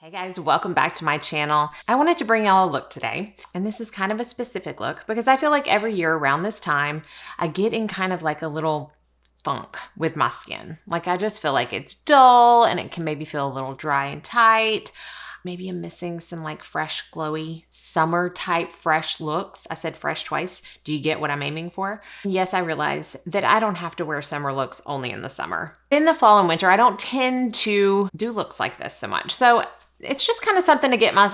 Hey guys, welcome back to my channel. I wanted to bring y'all a look today, and this is kind of a specific look because I feel like every year around this time, I get in kind of like a little funk with my skin. Like I just feel like it's dull and it can maybe feel a little dry and tight. Maybe I'm missing some like fresh, glowy, summer type fresh looks. I said fresh twice. Do you get what I'm aiming for? Yes, I realize that I don't have to wear summer looks only in the summer. In the fall and winter, I don't tend to do looks like this so much. So it's just kind of something to get my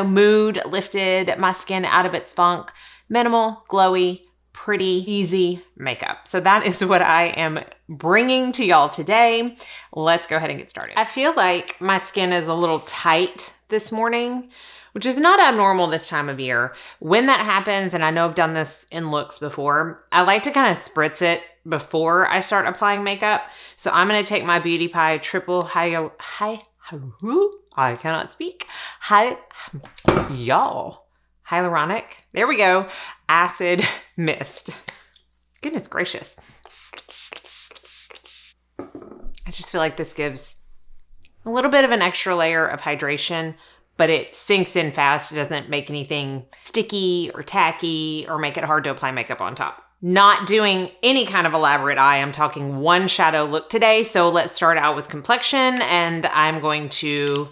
mood lifted, my skin out of its funk. Minimal, glowy, pretty, easy makeup. So that is what I am bringing to y'all today. Let's go ahead and get started. I feel like my skin is a little tight this morning, which is not abnormal this time of year. When that happens, and I know I've done this in looks before, I like to kind of spritz it before I start applying makeup. So I'm going to take my Beauty Pie Triple I cannot speak. Hyaluronic. There we go. Acid Mist. Goodness gracious. I just feel like this gives a little bit of an extra layer of hydration, but it sinks in fast. It doesn't make anything sticky or tacky or make it hard to apply makeup on top. Not doing any kind of elaborate eye. I'm talking one shadow look today. So let's start out with Complexion, and I'm going to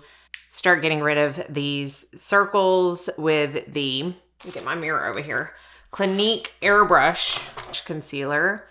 start getting rid of these circles with the, let me get my mirror over here, Clinique Airbrush Concealer.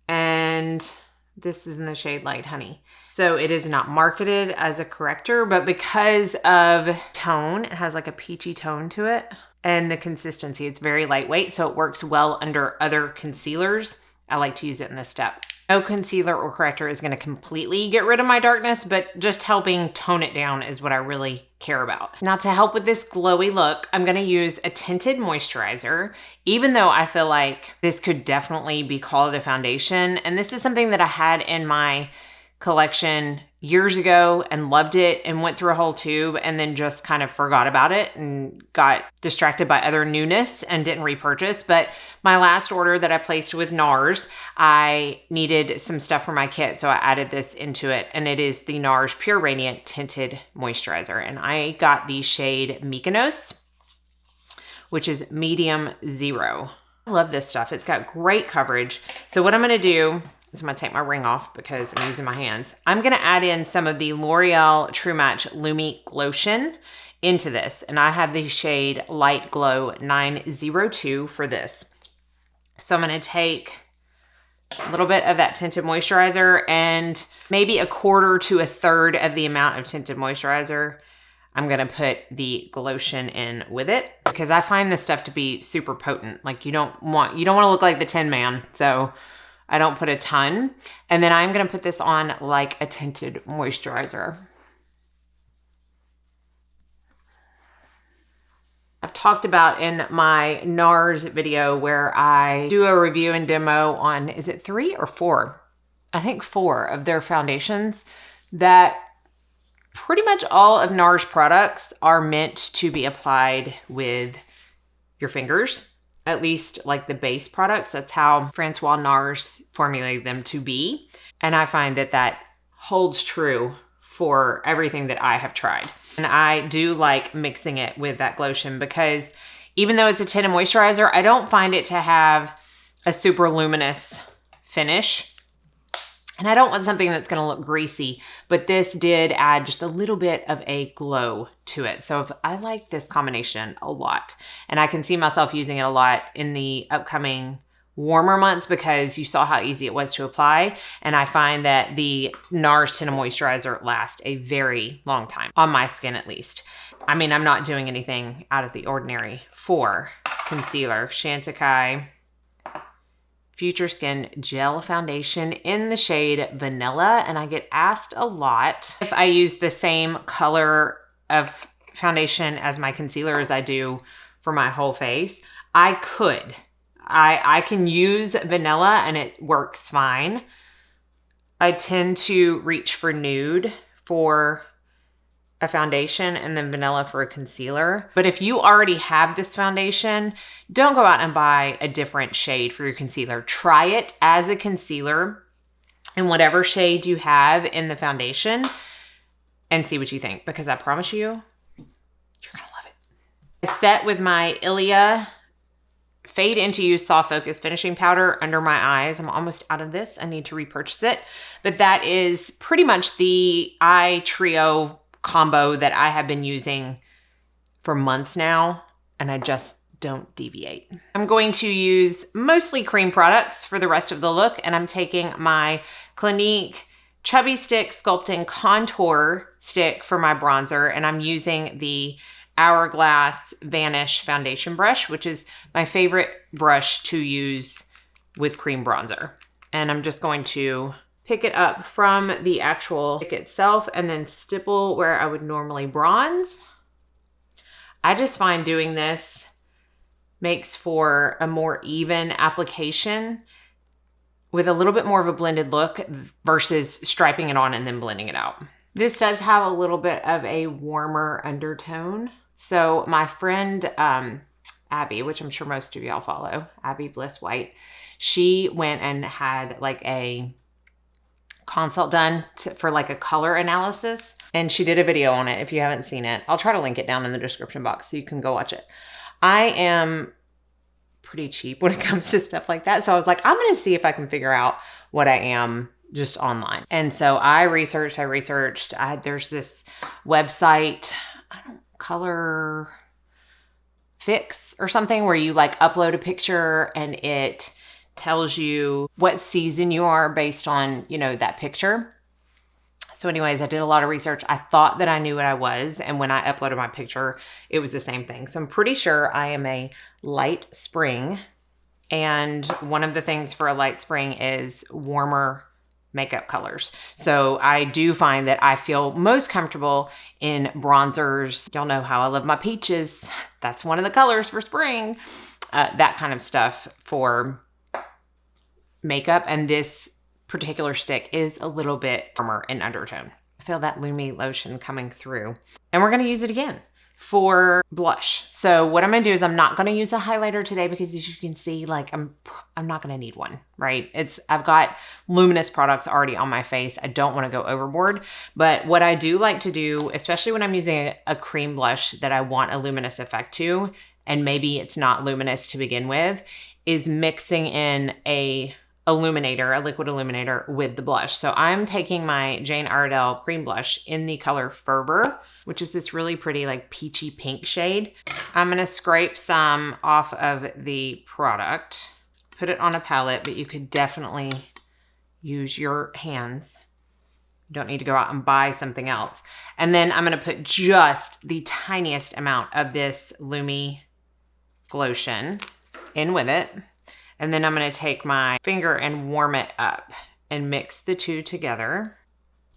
And this is in the shade Light Honey. So it is not marketed as a corrector, but because of tone, it has like a peachy tone to it. And the consistency, it's very lightweight, so it works well under other concealers. I like to use it in this step. No concealer or corrector is gonna completely get rid of my darkness, but just helping tone it down is what I really care about. Now to help with this glowy look, I'm gonna use a tinted moisturizer, even though I feel like this could definitely be called a foundation. And this is something that I had in my collection years ago and loved it and went through a whole tube and then just kind of forgot about it and got distracted by other newness and didn't repurchase. But my last order that I placed with NARS, I needed some stuff for my kit, so I added this into it, and it is the NARS Pure Radiant Tinted Moisturizer, and I got the shade Mykonos, which is medium 0. I love this stuff. It's got great coverage. So what I'm going to do, I'm going to take my ring off because I'm using my hands. I'm going to add in some of the L'Oreal True Match Lumi Glotion into this. And I have the shade Light Glow 902 for this. So I'm going to take a little bit of that tinted moisturizer and maybe a quarter to a third of the amount of tinted moisturizer. I'm going to put the Glotion in with it because I find this stuff to be super potent. Like you don't want to look like the Tin Man. So I don't put a ton. And then I'm going to put this on like a tinted moisturizer. I've talked about in my NARS video where I do a review and demo on, is it 3 or 4? I think 4 of their foundations, that pretty much all of NARS products are meant to be applied with your fingers. At least like the base products. That's how Francois NARS formulated them to be. And I find that that holds true for everything that I have tried. And I do like mixing it with that Glotion because even though it's a tinted moisturizer, I don't find it to have a super luminous finish. And I don't want something that's going to look greasy, but this did add just a little bit of a glow to it. So I like this combination a lot, and I can see myself using it a lot in the upcoming warmer months because you saw how easy it was to apply. And I find that the NARS Tinted Moisturizer lasts a very long time, on my skin at least. I mean, I'm not doing anything out of the ordinary for concealer. Chantecaille Future Skin Gel Foundation in the shade Vanilla. And I get asked a lot if I use the same color of foundation as my concealer as I do for my whole face. I could. I can use vanilla and it works fine. I tend to reach for nude for a foundation and then vanilla for a concealer. But if you already have this foundation, don't go out and buy a different shade for your concealer. Try it as a concealer in whatever shade you have in the foundation and see what you think, because I promise you, you're gonna love it. I set with my Ilia Fade Into You Soft Focus Finishing Powder under my eyes. I'm almost out of this. I need to repurchase it. But that is pretty much the eye trio combo that I have been using for months now, and I just don't deviate. I'm going to use mostly cream products for the rest of the look, and I'm taking my Clinique Chubby Stick Sculpting Contour Stick for my bronzer, and I'm using the Hourglass Vanish Foundation Brush, which is my favorite brush to use with cream bronzer. And I'm just going to pick it up from the actual stick itself and then stipple where I would normally bronze. I just find doing this makes for a more even application with a little bit more of a blended look versus striping it on and then blending it out. This does have a little bit of a warmer undertone. So my friend Abby, which I'm sure most of y'all follow, Abby Bliss White, she went and had like a consult done for like a color analysis, and she did a video on it. If you haven't seen it, I'll try to link it down in the description box so you can go watch it. I am pretty cheap when it comes to stuff like that, so I was like, I'm gonna see if I can figure out what I am just online. And so I researched. There's this website, Color Fix or something, where you like upload a picture and it tells you what season you are based on, you know, that picture. So anyways, I did a lot of research. I thought that I knew what I was, and when I uploaded my picture, it was the same thing. So I'm pretty sure I am a light spring, and one of the things for a light spring is warmer makeup colors. So I do find that I feel most comfortable in bronzers. Y'all know how I love my peaches. That's one of the colors for spring. That kind of stuff for makeup. And this particular stick is a little bit warmer in undertone. I feel that Lumi lotion coming through. And we're going to use it again for blush. So what I'm going to do is I'm not going to use a highlighter today, because as you can see, like I'm not going to need one, right? I've got luminous products already on my face. I don't want to go overboard. But what I do like to do, especially when I'm using a cream blush that I want a luminous effect to, and maybe it's not luminous to begin with, is mixing in a liquid illuminator with the blush. So I'm taking my Jane Iredale cream blush in the color Fervor, which is this really pretty like peachy pink shade. I'm gonna scrape some off of the product, put it on a palette, but you could definitely use your hands. You don't need to go out and buy something else. And then I'm gonna put just the tiniest amount of this Lumi Glotion in with it. And then I'm going to take my finger and warm it up and mix the two together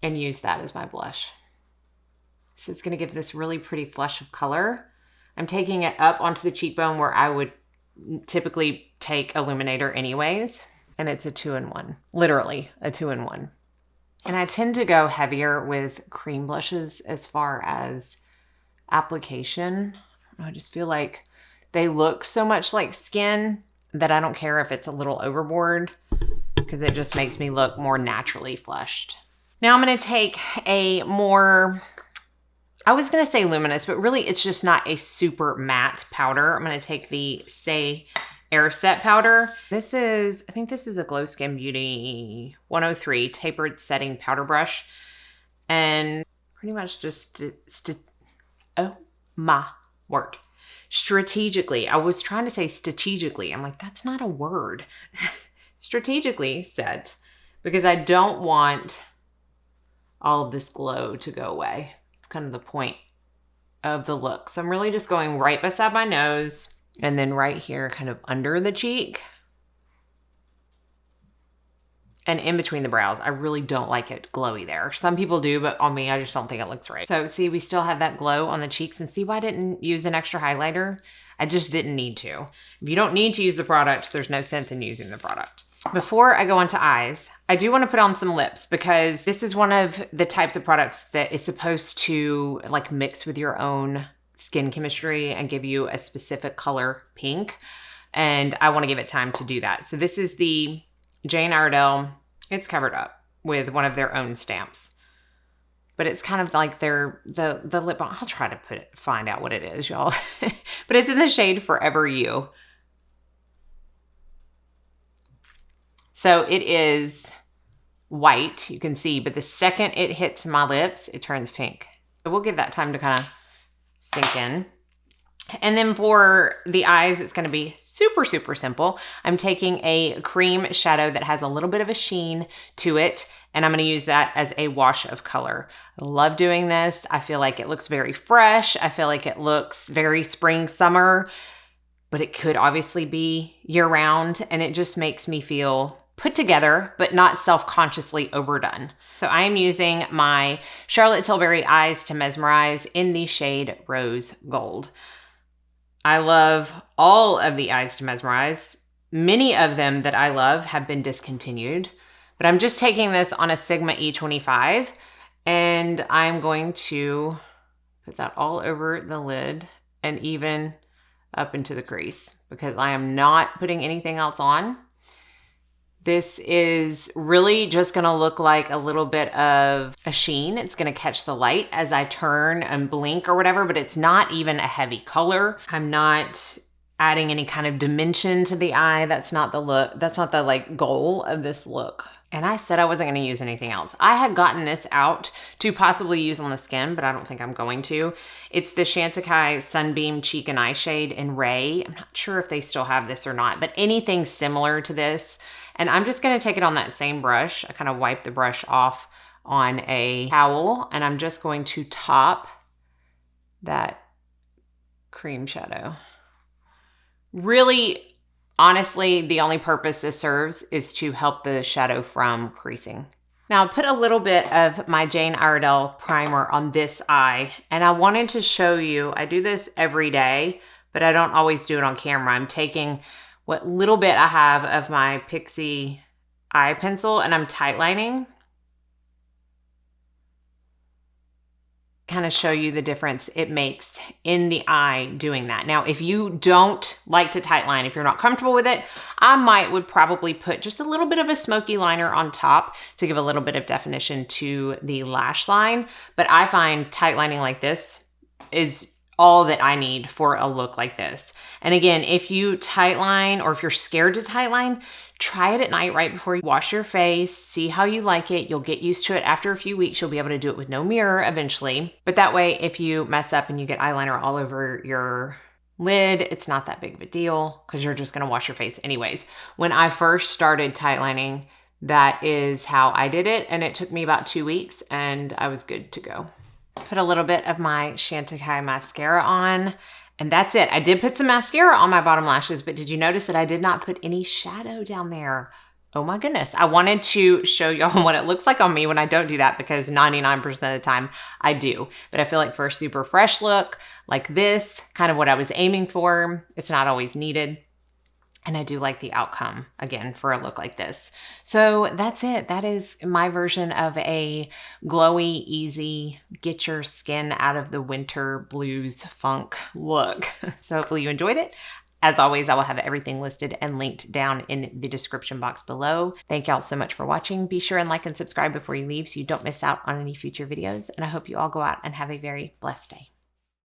and use that as my blush. So it's going to give this really pretty flush of color. I'm taking it up onto the cheekbone where I would typically take illuminator anyways. And it's a 2-in-1, literally a 2-in-1. And I tend to go heavier with cream blushes as far as application. I just feel like they look so much like skin that I don't care if it's a little overboard, because it just makes me look more naturally flushed. Now I'm going to take a more, I was going to say luminous, but really it's just not a super matte powder. I'm going to take the Say Air Set powder. I think this is a Glow Skin Beauty 103 tapered setting powder brush. And pretty much just, oh my word. Strategically, I was trying to say strategically. I'm like, that's not a word. Strategically set, because I don't want all of this glow to go away. It's kind of the point of the look. So I'm really just going right beside my nose and then right here kind of under the cheek and in between the brows. I really don't like it glowy there. Some people do, but on me, I just don't think it looks right. So see, we still have that glow on the cheeks, and see why I didn't use an extra highlighter? I just didn't need to. If you don't need to use the product, there's no sense in using the product. Before I go on to eyes, I do want to put on some lips, because this is one of the types of products that is supposed to like mix with your own skin chemistry and give you a specific color pink. And I want to give it time to do that. So this is the Jane Iredale. It's covered up with one of their own stamps. but it's kind of like the lip balm. I'll try to find out what it is, y'all. But it's in the shade Forever You. So it is white, you can see, but the second it hits my lips, it turns pink. So we'll give that time to kind of sink in. And then for the eyes, it's going to be super, super simple. I'm taking a cream shadow that has a little bit of a sheen to it, and I'm going to use that as a wash of color. I love doing this. I feel like it looks very fresh. I feel like it looks very spring, summer, but it could obviously be year round, and it just makes me feel put together, but not self-consciously overdone. So I am using my Charlotte Tilbury Eyes to Mesmerize in the shade Rose Gold. I love all of the Eyes to Mesmerize. Many of them that I love have been discontinued, but I'm just taking this on a Sigma E25, and I'm going to put that all over the lid and even up into the crease because I am not putting anything else on. This is really just going to look like a little bit of a sheen. It's going to catch the light as I turn and blink or whatever, but it's not even a heavy color. I'm not adding any kind of dimension to the eye. That's not the look. That's not the like goal of this look. And I said I wasn't going to use anything else. I had gotten this out to possibly use on the skin, but I don't think I'm going to. It's the Chantecaille Sunbeam Cheek and Eye Shade in Ray. I'm not sure if they still have this or not, but anything similar to this. And I'm just going to take it on that same brush. I kind of wipe the brush off on a towel, and I'm just going to top that cream shadow. Really, honestly, the only purpose this serves is to help the shadow from creasing. Now, I put a little bit of my Jane Iredale primer on this eye, and I wanted to show you, I do this every day, but I don't always do it on camera. I'm taking what little bit I have of my Pixie eye pencil, and I'm tightlining. Kind of show you the difference it makes in the eye doing that. Now, if you don't like to tightline, if you're not comfortable with it, I would probably put just a little bit of a smoky liner on top to give a little bit of definition to the lash line. But I find tightlining like this is all that I need for a look like this. And again, if you tightline or if you're scared to tightline, try it at night right before you wash your face. See how you like it. You'll get used to it. After a few weeks, you'll be able to do it with no mirror eventually. But that way, if you mess up and you get eyeliner all over your lid, it's not that big of a deal because you're just gonna wash your face anyways. When I first started tightlining, that is how I did it. And it took me about 2 weeks and I was good to go. Put a little bit of my Chantecaille mascara on, and that's it. I did put some mascara on my bottom lashes, but did you notice that I did not put any shadow down there? Oh my goodness. I wanted to show y'all what it looks like on me when I don't do that because 99% of the time I do. But I feel like for a super fresh look like this, kind of what I was aiming for, it's not always needed. And I do like the outcome, again, for a look like this. So that's it. That is my version of a glowy, easy, get your skin out of the winter blues funk look. So hopefully you enjoyed it. As always, I will have everything listed and linked down in the description box below. Thank y'all so much for watching. Be sure and like and subscribe before you leave so you don't miss out on any future videos. And I hope you all go out and have a very blessed day.